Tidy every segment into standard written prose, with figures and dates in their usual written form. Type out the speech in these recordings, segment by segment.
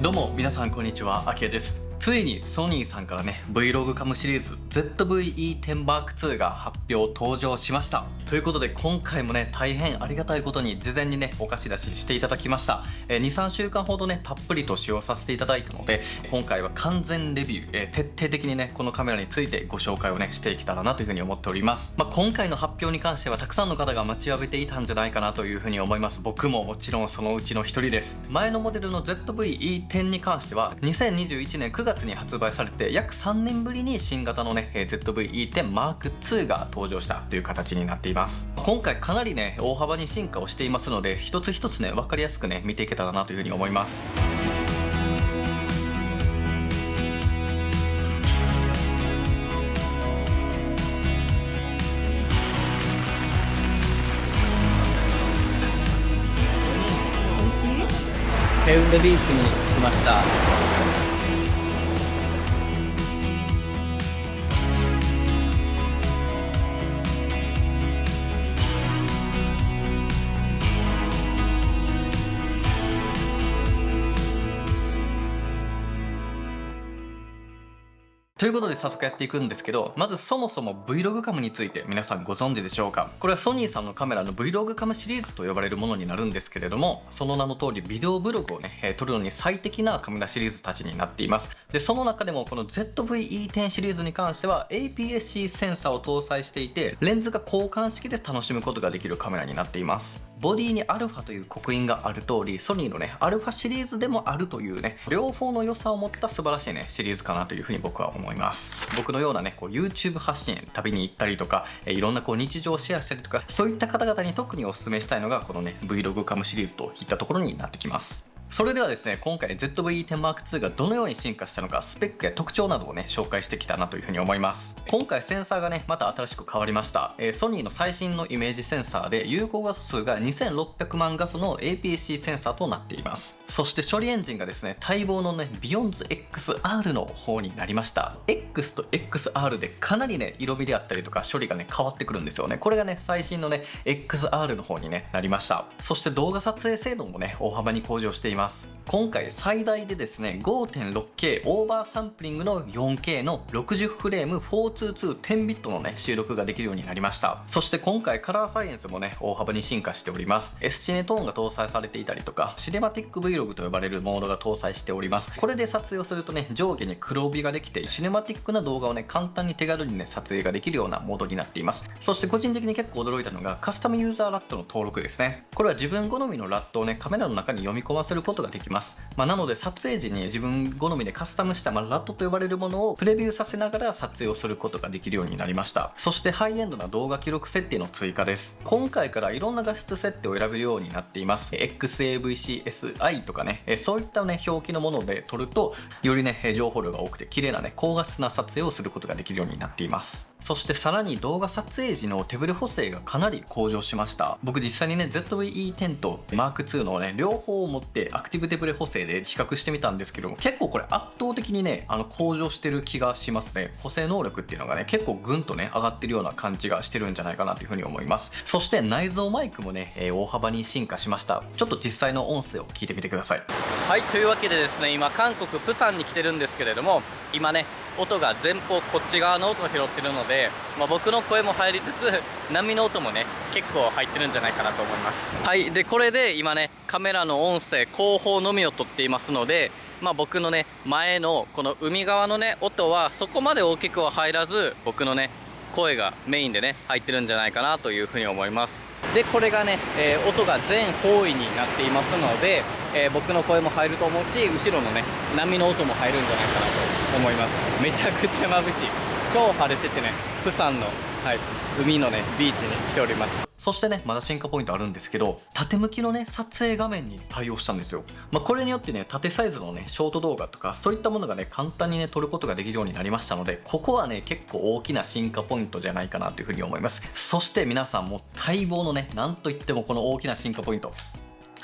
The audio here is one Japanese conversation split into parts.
どうも皆さんこんにちは、あきえです。ついにソニーさんからね Vlog カムシリーズ ZV-E10M2 が発表登場しました。ということで今回もね大変ありがたいことに事前にねお貸し出ししていただきました。2,3 週間ほどねたっぷりと使用させていただいたので、今回は完全レビュー、徹底的にねこのカメラについてご紹介をねしていけたらなというふうに思っております。今回の発表に関してはたくさんの方が待ちわびていたんじゃないかなというふうに思います。僕ももちろんそのうちの一人です。前のモデルの ZV-E10 に関しては2021年9月に発売されて約3年ぶりに新型のね ZV-E10M2 が登場したという形になっています。今回かなりね大幅に進化をしていますので、一つ一つね分かりやすくね見ていけたらなというふうに思います。ヘウンドビーチに来ました。ということで早速やっていくんですけど、まずそもそも Vlog カムについて皆さんご存知でしょうか。これはソニーさんのカメラの Vlog カムシリーズと呼ばれるものになるんですけれども、その名の通りビデオブログをね、撮るのに最適なカメラシリーズたちになっています。で、その中でもこの ZV-E10 シリーズに関しては APS-C センサーを搭載していて、レンズが交換式で楽しむことができるカメラになっています。ボディに α という刻印がある通り、ソニーのね α シリーズでもあるというね、両方の良さを持った素晴らしいねシリーズかなというふうに僕は思います。僕のようなねYouTube 発信、旅に行ったりとか、いろんな日常をシェアしたりとか、そういった方々に特にお勧めしたいのがこのね Vlog カムシリーズといったところになってきます。それではですね、今回 ZV-E10M2 がどのように進化したのか、スペックや特徴などをね紹介してきたなというふうに思います。今回センサーがねまた新しく変わりました。ソニーの最新のイメージセンサーで有効画素数が2600万画素の APS-C センサーとなっています。そして処理エンジンがですね、待望のね Beyond XR の方になりました。 X と XR でかなりね色味であったりとか処理がね変わってくるんですよね。これがね最新のね XR の方にねなりました。そして動画撮影精度もね大幅に向上しています。今回最大でですね 5.6K オーバーサンプリングの 4K の60フレーム 42210 ビットのね収録ができるようになりました。そして今回カラーサイエンスもね大幅に進化しております。 S シネトーンが搭載されていたりとか、シネマティック Vlog と呼ばれるモードが搭載しております。これで撮影をするとね上下に黒帯ができて、シネマティックな動画をね簡単に手軽にね撮影ができるようなモードになっています。そして個人的に結構驚いたのがカスタムユーザーラットの登録ですね。これは自分好みのラットをねカメラの中に読み込ませることができます。なので撮影時に自分好みでカスタムした、ラットと呼ばれるものをプレビューさせながら撮影をすることができるようになりました。そしてハイエンドな動画記録設定の追加です。今回からいろんな画質設定を選べるようになっています。XAVC-SI とかね、そういったね表記のもので撮るとよりね情報量が多くて綺麗なね高画質な撮影をすることができるようになっています。そしてさらに動画撮影時の手ブレ補正がかなり向上しました。僕実際にね ZV-E10 と M2 のね両方を持ってアクティブ手ブレ補正で比較してみたんですけども、結構これ圧倒的にね向上してる気がしますね。補正能力っていうのがね結構ぐんとね上がってるような感じがしてるんじゃないかなというふうに思います。そして内蔵マイクもね、大幅に進化しました。ちょっと実際の音声を聞いてみてください。はい、というわけでですね、今韓国プサンに来てるんですけれども、今ね音が前方こっち側の音を拾ってるので、僕の声も入りつつ波の音もね結構入ってるんじゃないかなと思います。はい、でこれで今ねカメラの音声後方のみを取っていますので、僕のね前のこの海側のね音はそこまで大きくは入らず、僕のね声がメインでね入ってるんじゃないかなというふうに思います。でこれがね、音が全方位になっていますので、僕の声も入ると思うし、後ろのね波の音も入るんじゃないかなと思います。めちゃくちゃ眩しい。超晴れててね、プサンの、海のねビーチに来ております。そしてねまだ進化ポイントあるんですけど、縦向きのね撮影画面に対応したんですよ。これによってね縦サイズのねショート動画とかそういったものがね簡単にね撮ることができるようになりましたので、ここはね結構大きな進化ポイントじゃないかなというふうに思います。そして皆さんも待望のねなんといってもこの大きな進化ポイント、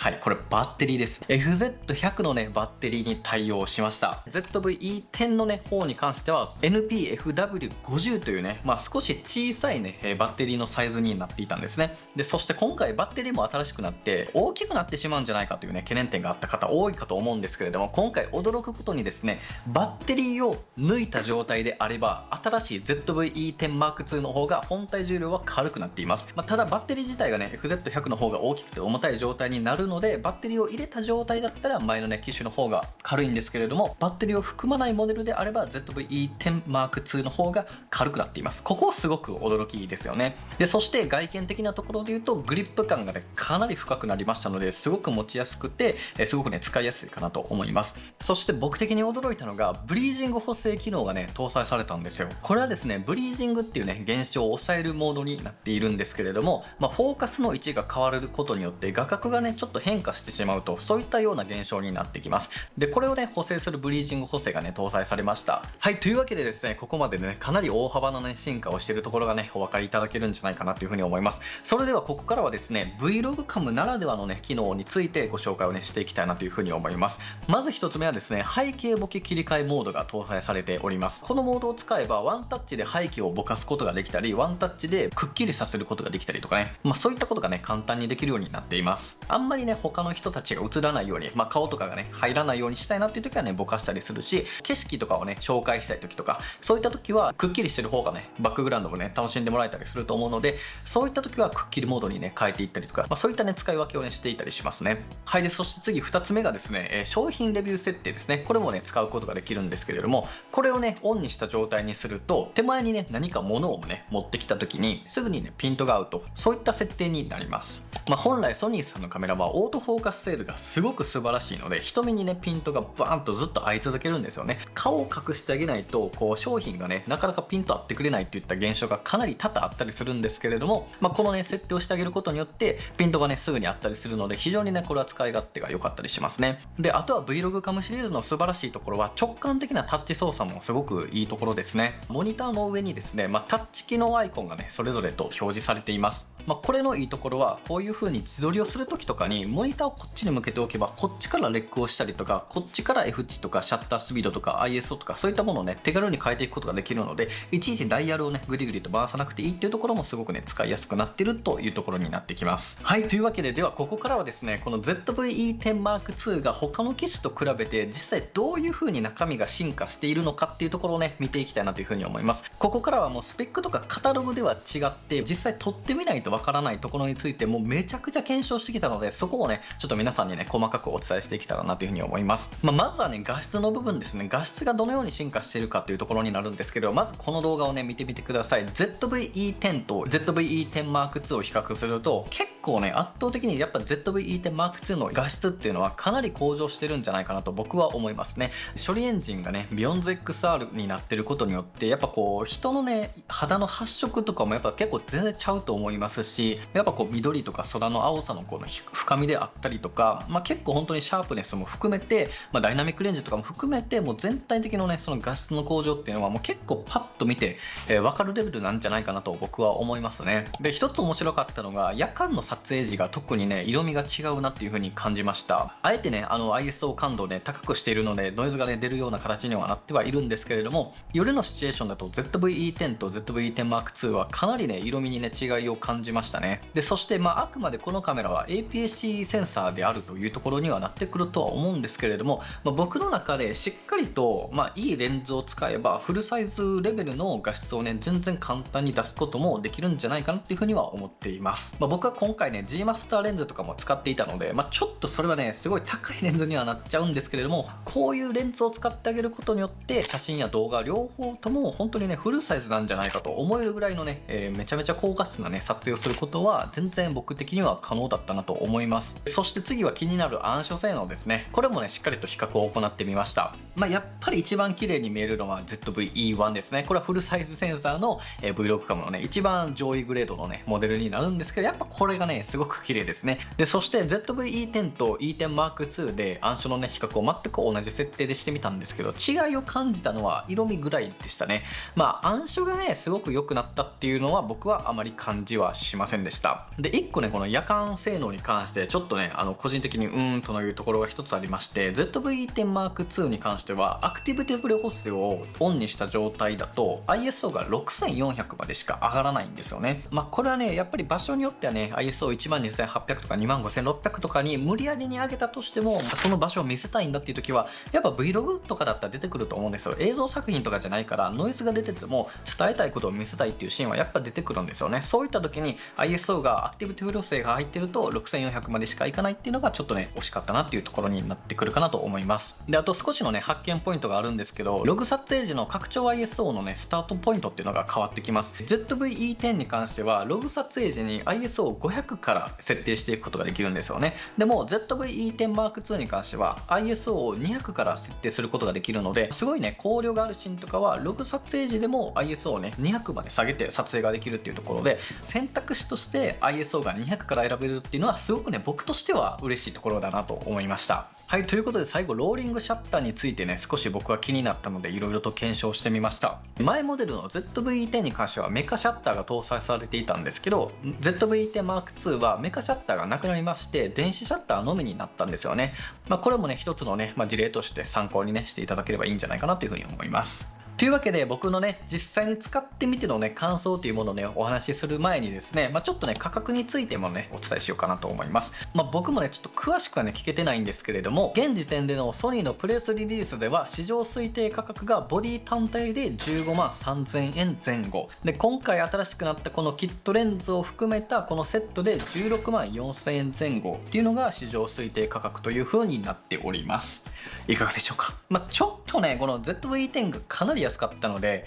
はい、これバッテリーです。FZ100 のね、バッテリーに対応しました。ZV-E10 のね、方に関しては NP-FW50 というね、少し小さいね、バッテリーのサイズになっていたんですね。で、そして今回バッテリーも新しくなって大きくなってしまうんじゃないかというね、懸念点があった方多いかと思うんですけれども、今回驚くことにですね、バッテリーを抜いた状態であれば、新しい ZV-E10M2 の方が本体重量は軽くなっています。ただバッテリー自体がね、FZ100 の方が大きくて重たい状態になるので、バッテリーを入れた状態だったら前のね、機種の方が軽いんですけれども、バッテリーを含まないモデルであれば ZV-E10M2 の方が軽くなっています。ここすごく驚きですよね。で、そして外見的なところで言うと、グリップ感がね、かなり深くなりましたので、すごく持ちやすくて、すごくね、使いやすいかなと思います。そして僕的に驚いたのが、ブリージング補正機能がね、搭載されたんですよ。これはですね、ブリージングっていうね、現象を抑えるモードになっているんですけれども、フォーカスの位置が変わることによって画角がね、ちょっと変化してしまうと、そういったような現象になってきます。で、これをね、補正するブリージング補正がね、搭載されました。はい、というわけでですね、ここまでね、かなり大幅なね、進化をしているところがね、お分かりいただけるんじゃないかなというふうに思います。それではここからはですね、Vlog カムならではのね、機能についてご紹介をね、していきたいなというふうに思います。まず一つ目はですね、背景ボケ切り替えモードが搭載されております。このモードを使えば、ワンタッチで背景をぼかすことができたり、ワンタッチでくっきりさせることができたりとかね、そういったことがね、簡単にできるようになっています。あんまりね、他の人たちが映らないように、顔とかがね、入らないようにしたいなっていう時はね、ぼかしたりするし、景色とかをね、紹介したい時とか、そういった時はくっきりしてる方がね、バックグラウンドもね、楽しんでもらえたりすると思うので、そういった時はくっきりモードにね、変えていったりとか、そういったね、使い分けをね、していたりしますね。はい。で、そして次2つ目がですね、商品レビュー設定ですね。これもね、使うことができるんですけれども、これをね、オンにした状態にすると、手前にね、何か物をね、持ってきた時に、すぐにね、ピントが合うと、そういった設定になります。本来ソニーさんのカメラはオートフォーカス精度がすごく素晴らしいので、瞳にね、ピントがバーンとずっと合い続けるんですよね。顔を隠してあげないと、こう、商品がね、なかなかピント合ってくれないといった現象がかなり多々あったりするんですけれども、このね、設定をしてあげることによって、ピントがね、すぐに合ったりするので、非常にね、これは使い勝手が良かったりしますね。で、あとは Vlog カムシリーズの素晴らしいところは、直感的なタッチ操作もすごくいいところですね。モニターの上にですね、タッチ機能アイコンがね、それぞれと表示されています。これのいいところは、こういう風に自撮りをする時とかにモニターをこっちに向けておけば、こっちからレックをしたりとか、こっちから F 値とかシャッタースピードとか ISO とかそういったものをね、手軽に変えていくことができるので、いちいちダイヤルをね、グリグリと回さなくていいっていうところもすごくね、使いやすくなっているというところになってきます。はい、というわけで、ではここからはですね、この ZV-E10M2 が他の機種と比べて実際どういう風に中身が進化しているのかっていうところをね、見ていきたいなという風に思います。ここからはもうスペックとかカタログでは違って、実際撮ってみないとわからないところについてもうめちゃくちゃ検証してきたので、そこをね、ちょっと皆さんにね、細かくお伝えしていけたらなというふうに思います。まずはね、画質の部分ですね。画質がどのように進化しているかというところになるんですけど、まずこの動画をね、見てみてください。ZV-E10 と ZV-E10M2 を比較すると、結構ね、圧倒的にやっぱ ZV-E10M2 の画質っていうのはかなり向上してるんじゃないかなと僕は思いますね。処理エンジンがね、Beyond XR になってることによって、やっぱこう、人のね、肌の発色とかもやっぱ結構全然ちゃうと思いますし、やっぱこう、緑とか空の青さのこの深みであったりとか、結構本当にシャープネスも含めて、ダイナミックレンジとかも含めて、もう全体的のね、その画質の向上っていうのはもう結構パッと見て、分かるレベルなんじゃないかなと僕は思いますね。で、一つ面白かったのが、夜間の撮影時が特にね、色味が違うなっていう風に感じました。あえてね、ISO 感度をね、高くしているので、ノイズがね、出るような形にはなってはいるんですけれども、夜のシチュエーションだと ZV-E10 と ZV-E10M2 はかなりね、色味にね、違いを感じましたね。で、そして、あくまでこのカメラは APS-C センサーであるというところにはなってくるとは思うんですけれども、僕の中でしっかりと、いいレンズを使えばフルサイズレベルの画質をね、全然簡単に出すこともできるんじゃないかなっていうふうには思っています。僕は今回ね、G マスターレンズとかも使っていたので、ちょっとそれはね、すごい高いレンズにはなっちゃうんですけれども、こういうレンズを使ってあげることによって写真や動画両方とも本当にね、フルサイズなんじゃないかと思えるぐらいのね、めちゃめちゃ高画質なね、撮影をすることは全然僕的には可能だったなと思います。そして次は気になる暗所性能ですね。これもね、しっかりと比較を行ってみました。やっぱり一番綺麗に見えるのは ZV-E1 ですね。これはフルサイズセンサーの Vlog カムのね、一番上位グレードのね、モデルになるんですけど、やっぱこれがね、すごく綺麗ですね。で、そして ZV-E10 と E10M2 で暗所のね、比較を全く同じ設定でしてみたんですけど、違いを感じたのは色味ぐらいでしたね。暗所がね、すごく良くなったっていうのは僕はあまり感じはししませんでした。で、1個ね、この夜間性能に関してちょっとね、個人的にというところが一つありまして、ZV-E10M2 に関してはアクティブ手ブレ補正をオンにした状態だと ISO が6400までしか上がらないんですよね。これはね、やっぱり場所によってはね、 ISO12800 とか25600とかに無理やりに上げたとしても、その場所を見せたいんだっていう時はやっぱ Vlog とかだったら出てくると思うんですよ。映像作品とかじゃないからノイズが出てても伝えたいことを見せたいっていうシーンはやっぱ出てくるんですよね。そういった時に ISO がアクティブ手ブレ補正が入ってると6400までしかいかないっていうのがちょっとね惜しかったなっていうところになってくるかなと思います。で、あと少しのね発見ポイントがあるんですけど、ログ撮影時の拡張 ISO のねスタートポイントっていうのが変わってきます。 ZV-E10 に関してはログ撮影時に ISO500 から設定していくことができるんですよね。でも ZV-E10M2 に関しては ISO を200から設定することができるので、すごいね光量があるシーンとかはログ撮影時でも ISO をね200まで下げて撮影ができるっていうところで、選択肢として ISO が200から選べるっていうのはすごくね僕としては嬉しいところだなと思いました。はい、ということで最後ローリングシャッターについてね少し僕は気になったのでいろいろと検証してみました。前モデルの ZV-E10 に関してはメカシャッターが搭載されていたんですけど、 ZV-E10M2 はメカシャッターがなくなりまして電子シャッターのみになったんですよね。これもね一つのね、事例として参考にねしていただければいいんじゃないかなというふうに思います。というわけで僕のね実際に使ってみてのね感想というものをねお話しする前にですね、ちょっとね価格についてもねお伝えしようかなと思います。僕もねちょっと詳しくはね聞けてないんですけれども、現時点でのソニーのプレスリリースでは市場推定価格がボディ単体で15万3000円前後で、今回新しくなったこのキットレンズを含めたこのセットで16万4000円前後っていうのが市場推定価格という風になっております。いかがでしょうか。ちょっとねこの ZV-10 がかなり安かったので、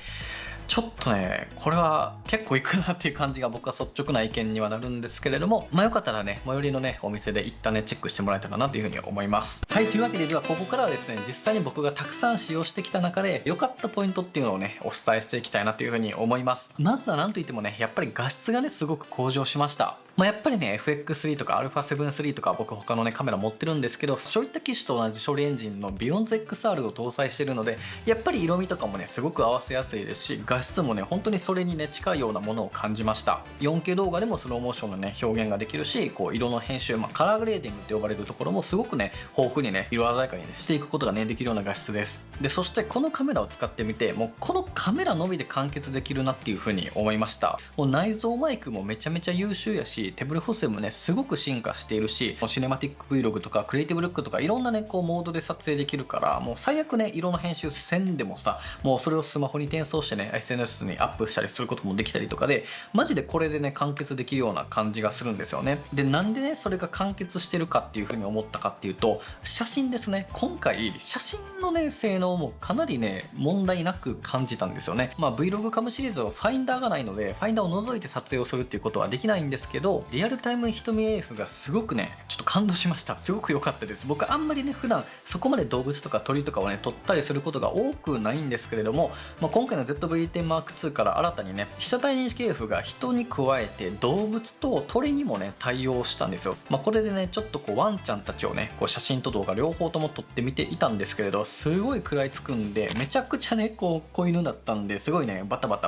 ちょっとねこれは結構いくなっていう感じが僕は率直な意見にはなるんですけれども、よかったらね最寄りのねお店で一旦ねチェックしてもらえたらなというふうに思います。はい、というわけで、ではここからはですね実際に僕がたくさん使用してきた中で良かったポイントっていうのをねお伝えしていきたいなというふうに思います。まずは何といってもねやっぱり画質がねすごく向上しました。やっぱりね FX3 とか α7-3 とか僕他のねカメラ持ってるんですけど、そういった機種と同じ処理エンジンの Beyond XR を搭載してるので、やっぱり色味とかもねすごく合わせやすいですし、画質もね本当にそれにね近いようなものを感じました。 4K 動画でもスローモーションのね表現ができるし、こう色の編集、カラーグレーディングって呼ばれるところもすごくね豊富にね色鮮やかにねしていくことがねできるような画質です。で、そしてこのカメラを使ってみてもうこのカメラのみで完結できるなっていう風に思いました。もう内蔵マイクもめちゃめちゃ優秀やし、手ブレ補正もねすごく進化しているし、シネマティック Vlog とかクリエイティブルックとかいろんなねこうモードで撮影できるから、もう最悪ね色の編集せんでもさ、もうそれをスマホに転送してね SNS にアップしたりすることもできたりとかで、マジでこれでね完結できるような感じがするんですよね。で、なんでねそれが完結してるかっていうふうに思ったかっていうと、写真ですね。今回写真のね性能もかなりね問題なく感じたんですよね。Vlog カムシリーズはファインダーがないのでファインダーを除いて撮影をするっていうことはできないんですけど、リアルタイム瞳 AF がすごくねちょっと感動しました。すごく良かったです。僕あんまりね普段そこまで動物とか鳥とかをね撮ったりすることが多くないんですけれども、今回の ZV-10M2 から新たにね被写体認識 AF が人に加えて動物と鳥にもね対応したんですよ。これでねちょっとこうワンちゃんたちをねこう写真と動画両方とも撮ってみていたんですけれど、すごい食らいつくんでめちゃくちゃねこう子犬だったんで、すごいねバタバタ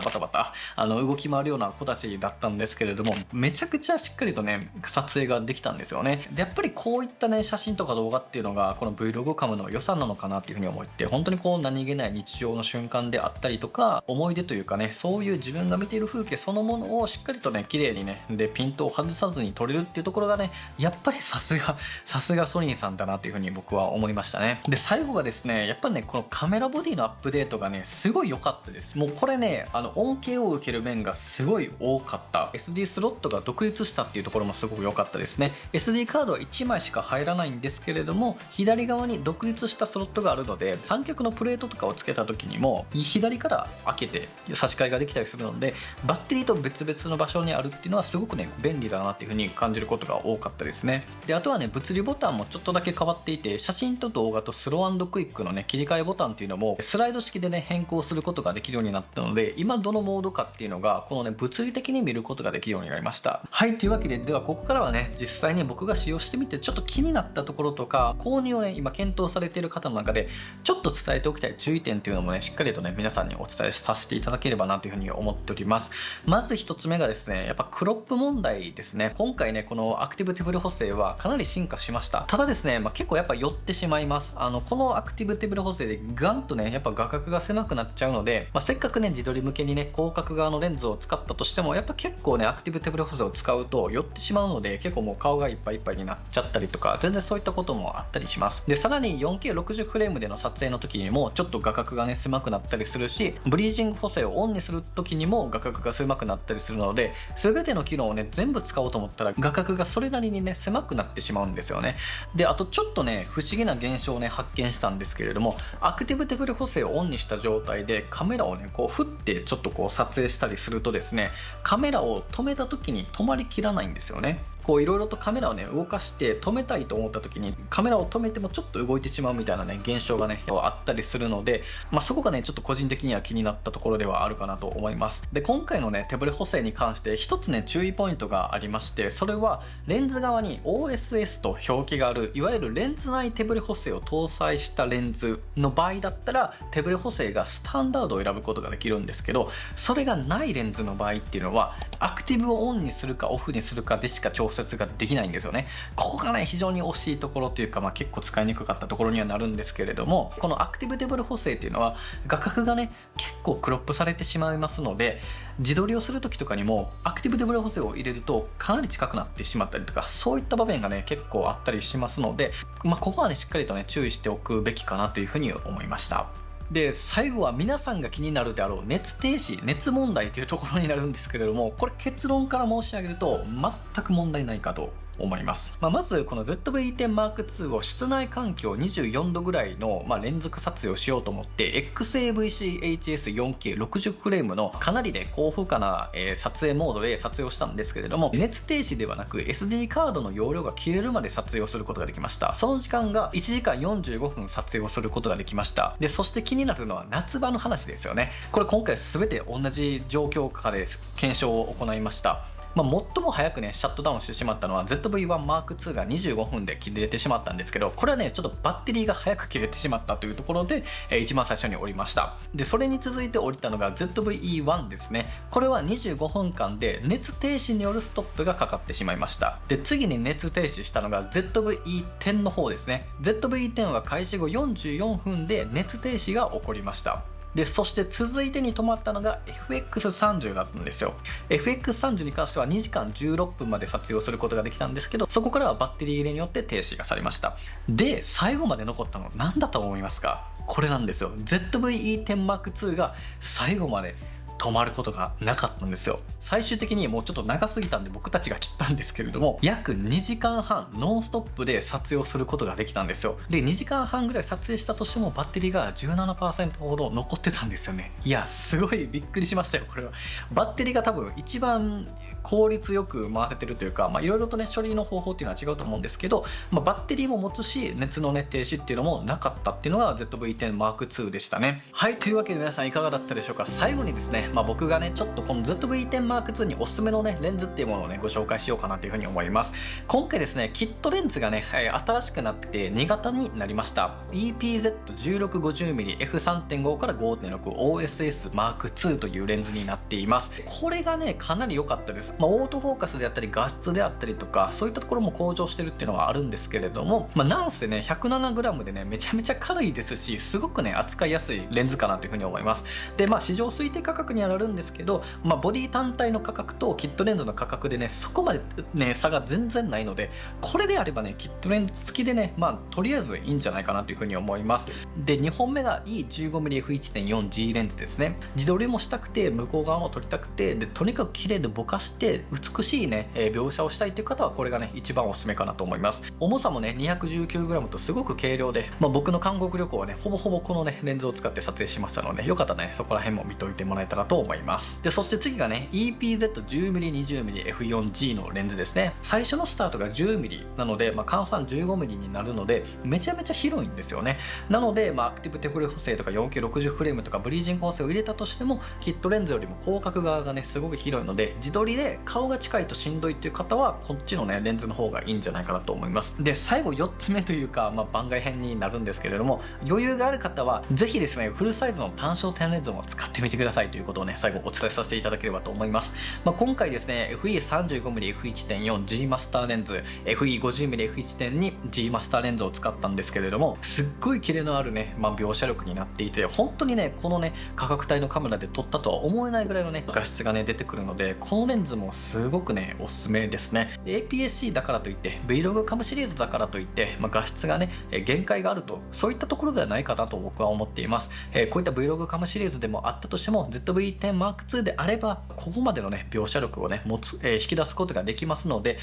動き回るような子たちだったんですけれども、めちゃくちゃしっかりとね撮影ができたんですよね。で、やっぱりこういったね写真とか動画っていうのがこの Vlog カムの良さなのかなっていうふうに思って、本当にこう何気ない日常の瞬間であったりとか思い出というかね、そういう自分が見ている風景そのものをしっかりとね綺麗にねでピントを外さずに撮れるっていうところがね、やっぱりさすがソニーさんだなっていうふうに僕は思いましたね。で、最後がですねやっぱりねこのカメラボディのアップデートがねすごい良かったです。もうこれね恩恵を受ける面がすごい多かった。 SD スロットが独立したっていうところもすごく良かったですね。 SD カードは1枚しか入らないんですけれども、左側に独立したスロットがあるので三脚のプレートとかをつけた時にも左から開けて差し替えができたりするので、バッテリーと別々の場所にあるっていうのはすごくね便利だなっていう風に感じることが多かったですね。で、あとはね物理ボタンもちょっとだけ変わっていて、写真と動画とスロー&クイックのね切り替えボタンっていうのもスライド式でね変更することができるようになったので、今どのモードかっていうのがこのね物理的に見ることができるようになりました。はい、はいというわけで、ではここからはね実際に僕が使用してみてちょっと気になったところとか、購入をね今検討されている方の中でちょっと伝えておきたい注意点っていうのもねしっかりとね皆さんにお伝えさせていただければなというふうに思っております。まず1つ目がですね、やっぱクロップ問題ですね。今回ねこのアクティブ手ブレ補正はかなり進化しました。ただですね、結構やっぱ寄ってしまいます。このアクティブ手ブレ補正でガンとねやっぱ画角が狭くなっちゃうので、せっかくね自撮り向けにね広角側のレンズを使ったとしても、やっぱ結構ねアクティブ手ブレ補正を使うと寄ってしまうので、結構もう顔がいっぱいいっぱいになっちゃったりとか、全然そういったこともあったりします。でさらに 4K60 フレームでの撮影の時にもちょっと画角がね狭くなったりするし、ブリージング補正をオンにする時にも画角が狭くなったりするので、全ての機能をね全部使おうと思ったら画角がそれなりにね狭くなってしまうんですよね。であとちょっとね不思議な現象をね発見したんですけれども、アクティブ手ブレ補正をオンにした状態でカメラをねこう振ってちょっとこう撮影したりするとですね、カメラを止めた時に止まりきらないんですよね。こういろいろとカメラをね動かして止めたいと思った時にカメラを止めてもちょっと動いてしまうみたいなね現象がねあったりするので、そこがねちょっと個人的には気になったところではあるかなと思います。で今回のね手ブレ補正に関して一つね注意ポイントがありまして、それはレンズ側に OSS と表記がある、いわゆるレンズ内手ブレ補正を搭載したレンズの場合だったら手ブレ補正がスタンダードを選ぶことができるんですけど、それがないレンズの場合っていうのはアクティブをオンにするかオフにするかでしか調節ができないんですよね。ここがね非常に惜しいところというか、結構使いにくかったところにはなるんですけれども、このアクティブ手ブレ補正っていうのは画角がね結構クロップされてしまいますので、自撮りをする時とかにもアクティブ手ブレ補正を入れるとかなり近くなってしまったりとか、そういった場面がね結構あったりしますので、ここはねしっかりとね注意しておくべきかなというふうに思いました。で最後は皆さんが気になるであろう熱停止、熱問題というところになるんですけれども、これ結論から申し上げると全く問題ないかと思います。まずこの ZV-E10M2 を室内環境24度ぐらいの、連続撮影をしようと思って XAVC-HS4K60 フレームのかなりね高負荷な、撮影モードで撮影をしたんですけれども、熱停止ではなく SD カードの容量が切れるまで撮影をすることができました。その時間が1時間45分撮影をすることができました。でそして気になるのは夏場の話ですよね。これ今回全て同じ状況下で検証を行いました。最も早くねシャットダウンしてしまったのは ZV-1M2 が25分で切れてしまったんですけど、これはねちょっとバッテリーが早く切れてしまったというところで、一番最初に降りました。でそれに続いて降りたのが ZV-E1 ですね。これは25分間で熱停止によるストップがかかってしまいました。で次に熱停止したのが ZV-E10 の方ですね。 ZV-E10 は開始後44分で熱停止が起こりました。でそして続いてに止まったのが FX30 だったんですよ。 FX30 に関しては2時間16分まで撮影をすることができたんですけど、そこからはバッテリー切れによって停止がされました。で最後まで残ったの何だと思いますか？これなんですよ。 ZV-E10M2 が最後まで止まることがなかったんですよ。最終的にもうちょっと長すぎたんで僕たちが切ったんですけれども、約2時間半ノンストップで撮影をすることができたんですよ。で2時間半ぐらい撮影したとしてもバッテリーが 17% ほど残ってたんですよね。いやすごいびっくりしましたよ。これはバッテリーが多分一番効率よく回せてるというか、いろいろとね処理の方法っていうのは違うと思うんですけど、バッテリーも持つし熱のね停止っていうのもなかったっていうのが ZV-E10M2 でしたね。はい、というわけで皆さんいかがだったでしょうか。最後にですね、僕がねちょっとこの ZV-E10M2 におすすめのねレンズっていうものをねご紹介しようかなというふうに思います。今回ですねキットレンズがね、新しくなって2型になりました。 EPZ1650mmF3.5 から 5.6OSS-M2 というレンズになっています。これがねかなり良かったです。オートフォーカスであったり画質であったりとかそういったところも向上してるっていうのはあるんですけれども、なんせね 107g でねめちゃめちゃ軽いですし、すごくね扱いやすいレンズかなというふうに思います。で市場推定価格にはなるんですけど、ボディ単体の価格とキットレンズの価格でねそこまでね差が全然ないので、これであればねキットレンズ付きでねとりあえずいいんじゃないかなというふうに思います。で2本目が E15mmF1.4G レンズですね。自撮りもしたくて向こう側も撮りたくて、でとにかく綺麗でぼかして美しいね、描写をしたいという方はこれがね一番おすすめかなと思います。重さもね 219g とすごく軽量で、僕の韓国旅行はねほぼほぼこのねレンズを使って撮影しましたので、よかったらねそこら辺も見といてもらえたらと思います。でそして次がね EPZ10mm20mmF4G のレンズですね。最初のスタートが 10mm なので、換算 15mm になるのでめちゃめちゃ広いんですよね。なので、アクティブ手ブレ補正とか 4K60 フレームとかブリージング補正を入れたとしてもキットレンズよりも広角側がねすごく広いので、自撮りでで顔が近いとしんどいっていう方はこっちのねレンズの方がいいんじゃないかなと思います。で最後4つ目というか、番外編になるんですけれども、余裕がある方はぜひですねフルサイズの単焦点レンズも使ってみてくださいということをね最後お伝えさせていただければと思います。今回ですね FE35mmF1.4G マスターレンズ FE50mmF1.2G マスターレンズを使ったんですけれども、すっごいキレのあるね、描写力になっていて、本当にねこのね価格帯のカメラで撮ったとは思えないぐらいのね画質がね出てくるので、このレンズもすごくねおすすめですね。 APS-C だからといって Vlog カムシリーズだからといって、画質がね限界があると、そういったところではないかなと僕は思っています。こういった Vlog カムシリーズでもあったとしても ZV-10M2 であればここまでのね描写力をね持つ、引き出すことができますので、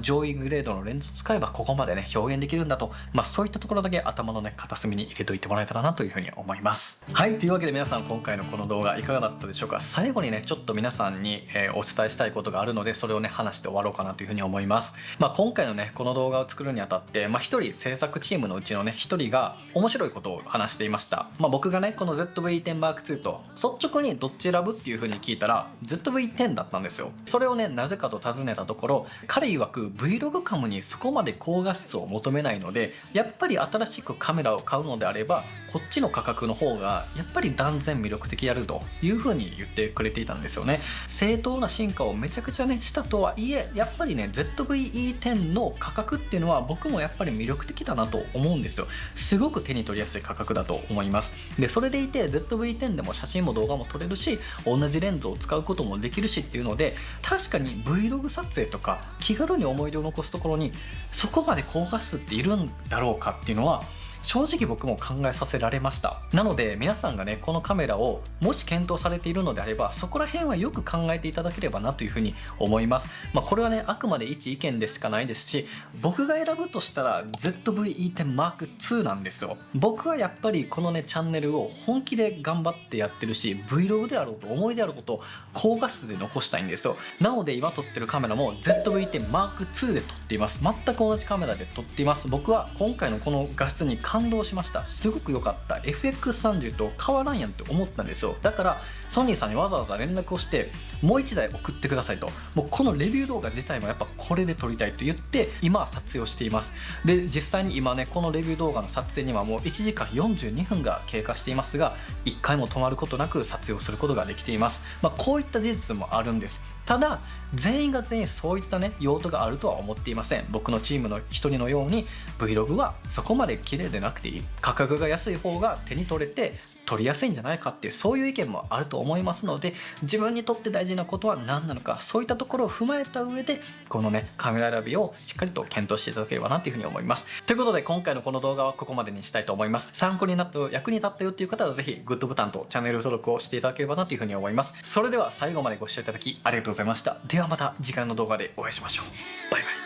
上位グレードのレンズを使えばここまでね表現できるんだと、そういったところだけ頭のね片隅に入れといてもらえたらなというふうに思います。はい、というわけで皆さん今回のこの動画いかがだったでしょうか。最後にねちょっと皆さんに、お伝えしたいことがあるので、それをね話して終わろうかなというふうに思います。今回のねこの動画を作るにあたって、一人制作チームのうちのね一人が面白いことを話していました。僕がねこの ZV-10M2 と率直にどっち選ぶっていうふうに聞いたら ZV-10 だったんですよ。それをねなぜかと尋ねたところ、彼曰く Vlog カムにそこまで高画質を求めないので、やっぱり新しくカメラを買うのであればこっちの価格の方がやっぱり断然魅力的やるというふうに言ってくれていたんですよね。正当な進化をめちゃくちゃねしたとはいえ、やっぱりね ZV-E10 の価格っていうのは僕もやっぱり魅力的だなと思うんですよ。すごく手に取りやすい価格だと思います。でそれでいて ZV-10 でも写真も動画も撮れるし、同じレンズを使うこともできるしっていうので、確かに Vlog 撮影とか気軽に思い出を残すところにそこまで高画質っているんだろうかっていうのは正直僕も考えさせられました。なので皆さんがねこのカメラをもし検討されているのであれば、そこら辺はよく考えていただければなというふうに思います。これはねあくまで一意見でしかないですし、僕が選ぶとしたら ZV-E10M2 なんですよ。僕はやっぱりこのねチャンネルを本気で頑張ってやってるし、 Vlog であろうと思いであることを高画質で残したいんですよ。なので今撮ってるカメラも ZV-10M2 で撮っています。全く同じカメラで撮っています。僕は今回のこの画質に感動しました。すごく良かった。 FX30 と変わらんやんって思ったんですよ。だからソニーさんにわざわざ連絡をしてもう1台送ってくださいと、もうこのレビュー動画自体もやっぱこれで撮りたいと言って今は撮影をしています。で実際に今ねこのレビュー動画の撮影にはもう1時間42分が経過していますが、1回も止まることなく撮影をすることができています。こういった事実もあるんです。ただ全員が全員そういったね用途があるとは思っていません。僕のチームの一人のように Vlog はそこまで綺麗でなくていい、価格が安い方が手に取れて撮りやすいんじゃないかっていう、そういう意見もあると思いますので、自分にとって大事なことは何なのか、そういったところを踏まえた上でこのねカメラ選びをしっかりと検討していただければなというふうに思います。ということで今回のこの動画はここまでにしたいと思います。参考になったよ、役に立ったよっていう方はぜひグッドボタンとチャンネル登録をしていただければなというふうに思います。それでは最後までご視聴いただきありがとうございました。ではまた次回の動画でお会いしましょう。バイバイ。